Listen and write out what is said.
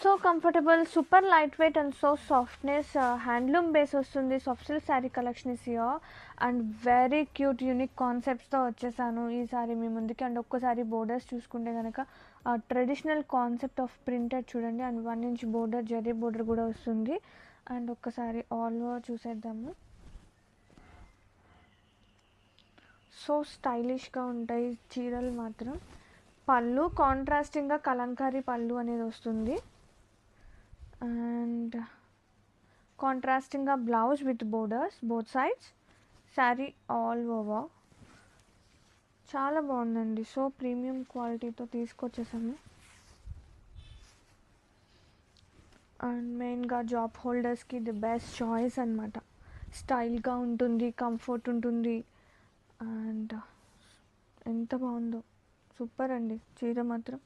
So comfortable, super light weight and so softness, handloom base వస్తుంది. Soft silk sari collection is here and very cute unique కాన్సెప్ట్స్తో వచ్చేసాను ఈ sorry మీ ముందుకి. And ఒక్కసారి borders చూసుకుంటే కనుక ట్రెడిషనల్ కాన్సెప్ట్ ఆఫ్ ప్రింటెడ్ చూడండి. And 1 inch border, zari border కూడా వస్తుంది. అండ్ ఒక్కసారి ఆల్ ఓవర్ చూసేద్దాము. సో స్టైలిష్గా ఉంటాయి చీరలు మాత్రం. పళ్ళు కాంట్రాస్టింగ్గా కలంకారీ పళ్ళు అనేది వస్తుంది. అండ్ కాంట్రాస్టింగ్గా blouse with borders both sides, sari all over. చాలా బాగుందండి. సో ప్రీమియం క్వాలిటీతో తీసుకొచ్చేసాము. అండ్ మెయిన్గా జాబ్ హోల్డర్స్కి ది బెస్ట్ చాయిస్ అనమాట. స్టైల్గా ఉంటుంది, కంఫర్ట్ ఉంటుంది. అండ్ ఎంత బాగుందో, సూపర్ అండి చీర మాత్రం.